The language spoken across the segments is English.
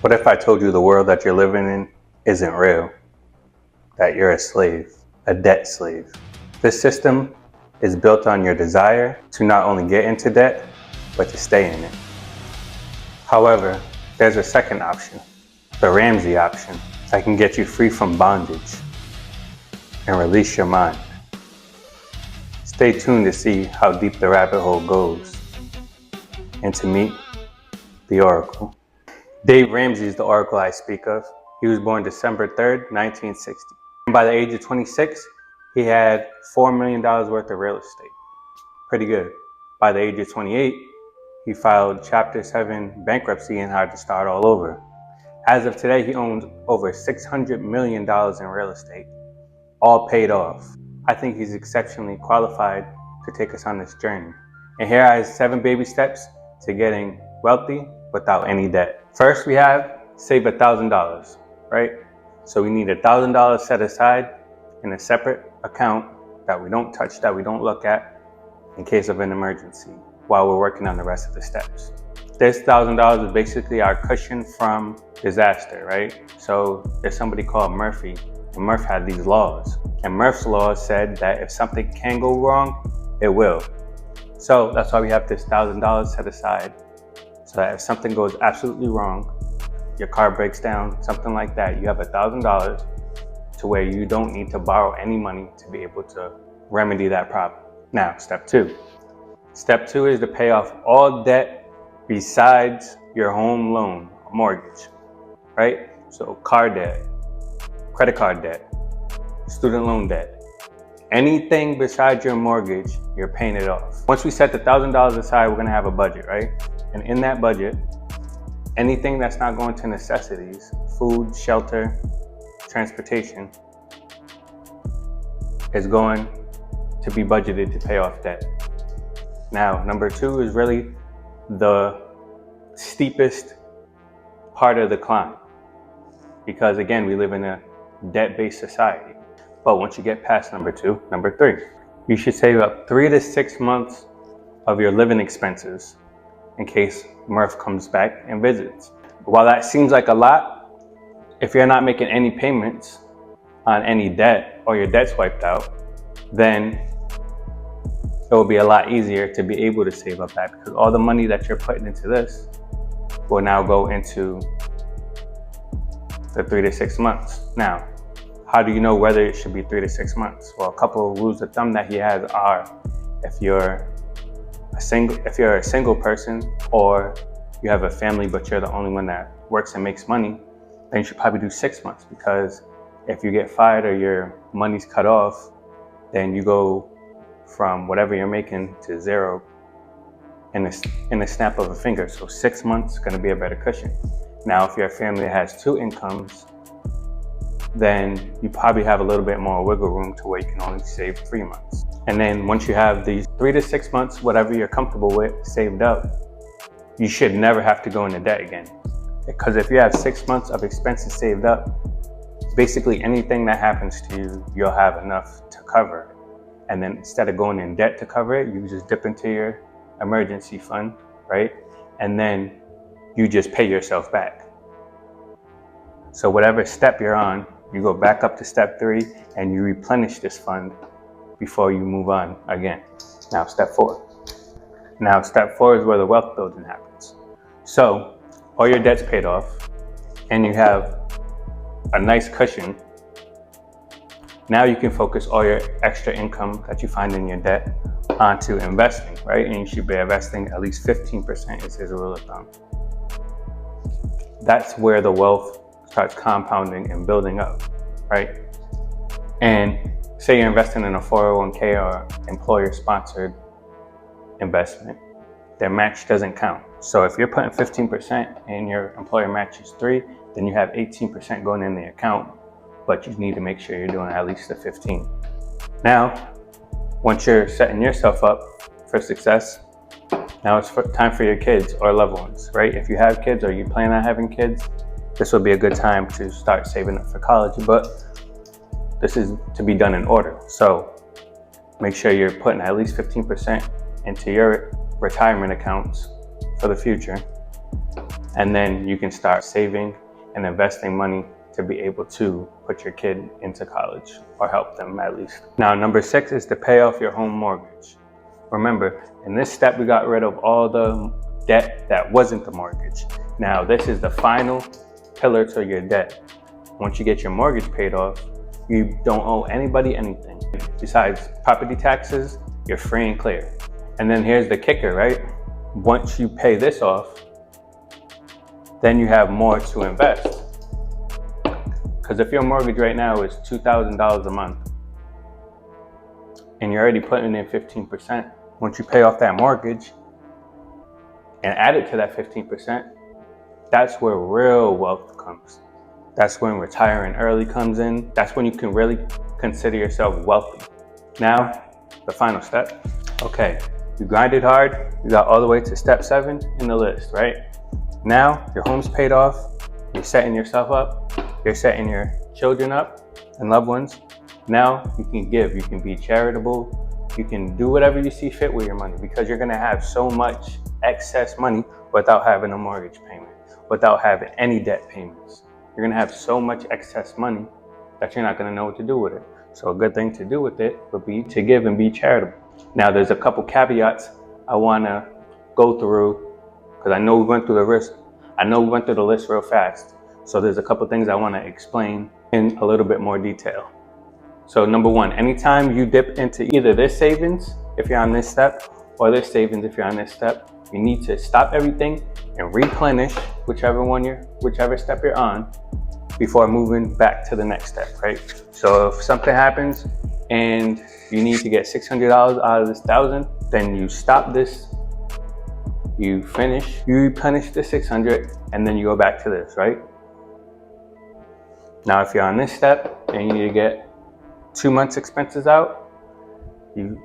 What if I told you the world that you're living in isn't real? That you're a slave, a debt slave. This system is built on your desire to not only get into debt, but to stay in it. However, there's a second option, the Ramsey option, that can get you free from bondage and release your mind. Stay tuned to see how deep the rabbit hole goes and to meet the Oracle. Dave Ramsey is the Oracle I speak of. He was born December 3rd, 1960. And by the age of 26, he had $4 million worth of real estate. Pretty good. By the age of 28, he filed Chapter 7 bankruptcy and had to start all over. As of today, he owns over $600 million in real estate, all paid off. I think he's exceptionally qualified to take us on this journey. And here are his 7 baby steps to getting wealthy without any debt. First, we have save $1,000, right? So we need $1,000 set aside in a separate account that we don't touch, that we don't look at in case of an emergency while we're working on the rest of the steps. This $1,000 is basically our cushion from disaster, right? So there's somebody called Murphy, and Murph had these laws. And Murph's laws said that if something can go wrong, it will. So that's why we have this $1,000 set aside, so that if something goes absolutely wrong, your car breaks down, something like that, you have $1,000 to where you don't need to borrow any money to be able to remedy that problem. Now, step 2. Step 2 is to pay off all debt besides your home loan, mortgage, right? So car debt, credit card debt, student loan debt, anything besides your mortgage, you're paying it off. Once we set the $1,000 aside, we're gonna have a budget, right? And in that budget, anything that's not going to necessities, food, shelter, transportation, is going to be budgeted to pay off debt. Now, number 2 is really the steepest part of the climb, because again, we live in a debt-based society. But once you get past number 2, number 3, you should save up 3 to 6 months of your living expenses in case Murph comes back and visits. While that seems like a lot, if you're not making any payments on any debt or your debt's wiped out, then it will be a lot easier to be able to save up that, because all the money that you're putting into this will now go into the 3 to 6 months. Now, how do you know whether it should be 3 to 6 months? Well, a couple of rules of thumb that he has are, if you're a single person, or you have a family but you're the only one that works and makes money, then you should probably do 6 months, because if you get fired or your money's cut off, then you go from whatever you're making to zero in the snap of a finger. So 6 months is going to be a better cushion. Now, if your family has 2 incomes, then you probably have a little bit more wiggle room to where you can only save 3 months. And then once you have these 3 to 6 months, whatever you're comfortable with, saved up, you should never have to go into debt again. Because if you have 6 months of expenses saved up, basically anything that happens to you, you'll have enough to cover. And then instead of going in debt to cover it, you just dip into your emergency fund, right? And then you just pay yourself back. So whatever step you're on, you go back up to step 3 and you replenish this fund before you move on again. Now, step 4. Now, step 4 is where the wealth building happens. So all your debt's paid off and you have a nice cushion. Now you can focus all your extra income that you find in your debt onto investing, right? And you should be investing at least 15% is his rule of thumb. That's where the wealth starts compounding and building up, right? And say you're investing in a 401k or employer-sponsored investment, their match doesn't count. So if you're putting 15% and your employer matches 3, then you have 18% going in the account, but you need to make sure you're doing at least the 15. Now, once you're setting yourself up for success, now it's time for your kids or loved ones, right? If you have kids or you plan on having kids, this will be a good time to start saving up for college, but this is to be done in order. So make sure you're putting at least 15% into your retirement accounts for the future. And then you can start saving and investing money to be able to put your kid into college, or help them at least. Now, number 6 is to pay off your home mortgage. Remember, in this step, we got rid of all the debt that wasn't the mortgage. Now, this is the final pillar to your debt. Once you get your mortgage paid off, you don't owe anybody anything. Besides property taxes, you're free and clear. And then here's the kicker, right? Once you pay this off, then you have more to invest. Because if your mortgage right now is $2,000 a month, and you're already putting in 15%, once you pay off that mortgage and add it to that 15%, that's where real wealth comes. That's when retiring early comes in. That's when you can really consider yourself wealthy. Now, the final step. Okay, you grinded hard, you got all the way to step 7 in the list, right? Now, your home's paid off, you're setting yourself up, you're setting your children up and loved ones. Now, you can give, you can be charitable, you can do whatever you see fit with your money, because you're gonna have so much excess money without having a mortgage payment, without having any debt payments. You're gonna have so much excess money that you're not gonna know what to do with it. So a good thing to do with it would be to give and be charitable. Now, there's a couple caveats I wanna go through, because I know we went through the list real fast. So there's a couple things I wanna explain in a little bit more detail. So number 1, anytime you dip into either this savings, if you're on this step, or this savings, if you're on this step, you need to stop everything and replenish whichever step you're on before moving back to the next step, right? So if something happens and you need to get $600 out of this 1,000, then you stop this, you replenish the 600, and then you go back to this, right? Now, if you're on this step and you need to get 2 months expenses out, you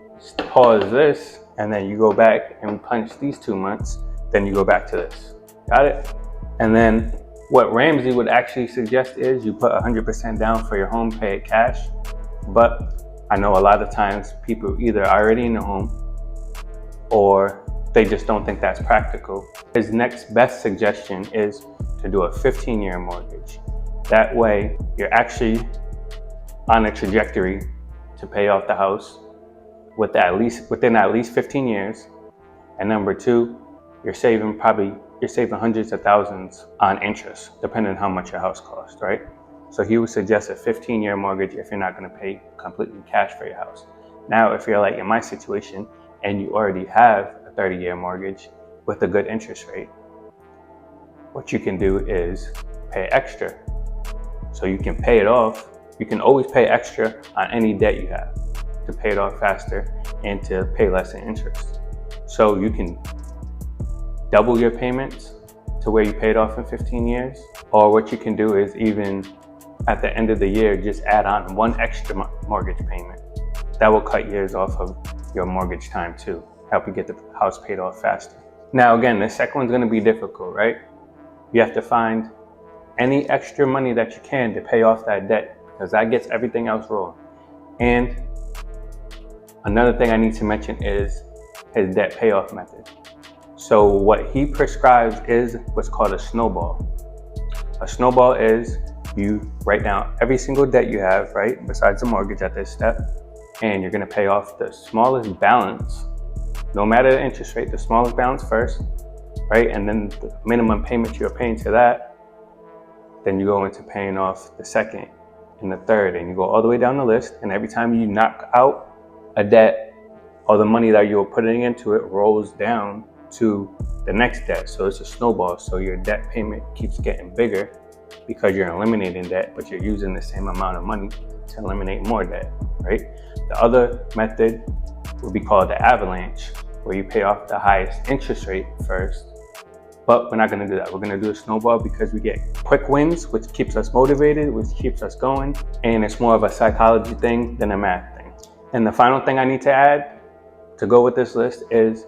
pause this, and then you go back and replenish these 2 months, then you go back to this. Got it? And then what Ramsey would actually suggest is you put 100% down for your home, pay it cash. But I know a lot of times people either are already in the home or they just don't think that's practical. His next best suggestion is to do a 15-year mortgage. That way you're actually on a trajectory to pay off the house within at least 15 years. And number 2, you're saving hundreds of thousands on interest, depending on how much your house costs, right? So he would suggest a 15-year mortgage if you're not going to pay completely cash for your house. Now, if you're like in my situation and you already have a 30-year mortgage with a good interest rate, what you can do is pay extra. So you can pay it off. You can always pay extra on any debt you have to pay it off faster and to pay less in interest. So you can double your payments to where you paid off in 15 years. Or what you can do is even at the end of the year, just add on 1 extra mortgage payment. That will cut years off of your mortgage time too, help you get the house paid off faster. Now again, the second one's gonna be difficult, right? You have to find any extra money that you can to pay off that debt, because that gets everything else rolling. And another thing I need to mention is his debt payoff method. So what he prescribes is what's called a snowball. A snowball is you write down every single debt you have, right, besides the mortgage at this step, and you're gonna pay off the smallest balance, no matter the interest rate, the smallest balance first, right? And then the minimum payment you're paying to that, then you go into paying off the second and the third, and you go all the way down the list, and every time you knock out a debt, all the money that you were putting into it rolls down to the next debt. So it's a snowball. So your debt payment keeps getting bigger because you're eliminating debt, but you're using the same amount of money to eliminate more debt, right? The other method would be called the avalanche, where you pay off the highest interest rate first. But we're not gonna do that. We're gonna do a snowball because we get quick wins, which keeps us motivated, which keeps us going. And it's more of a psychology thing than a math thing. And the final thing I need to add to go with this list is,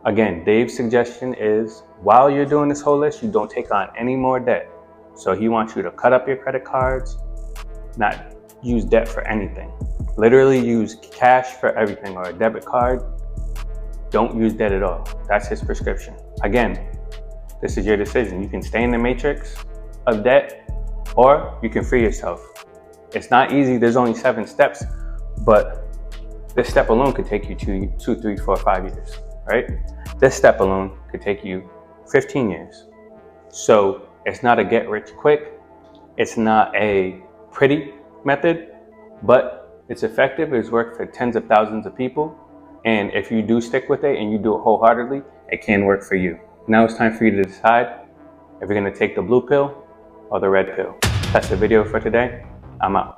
again, Dave's suggestion is while you're doing this whole list, you don't take on any more debt. So he wants you to cut up your credit cards, not use debt for anything. Literally use cash for everything, or a debit card. Don't use debt at all. That's his prescription. Again, This is your decision. You can stay in the matrix of debt, or you can free yourself. It's not easy. There's only 7 steps, but this step alone could take you 2, 3, 4, 5 years, right? This step alone could take you 15 years. So it's not a get rich quick. It's not a pretty method, but it's effective. It's worked for tens of thousands of people. And if you do stick with it and you do it wholeheartedly, it can work for you. Now it's time for you to decide if you're going to take the blue pill or the red pill. That's the video for today. I'm out.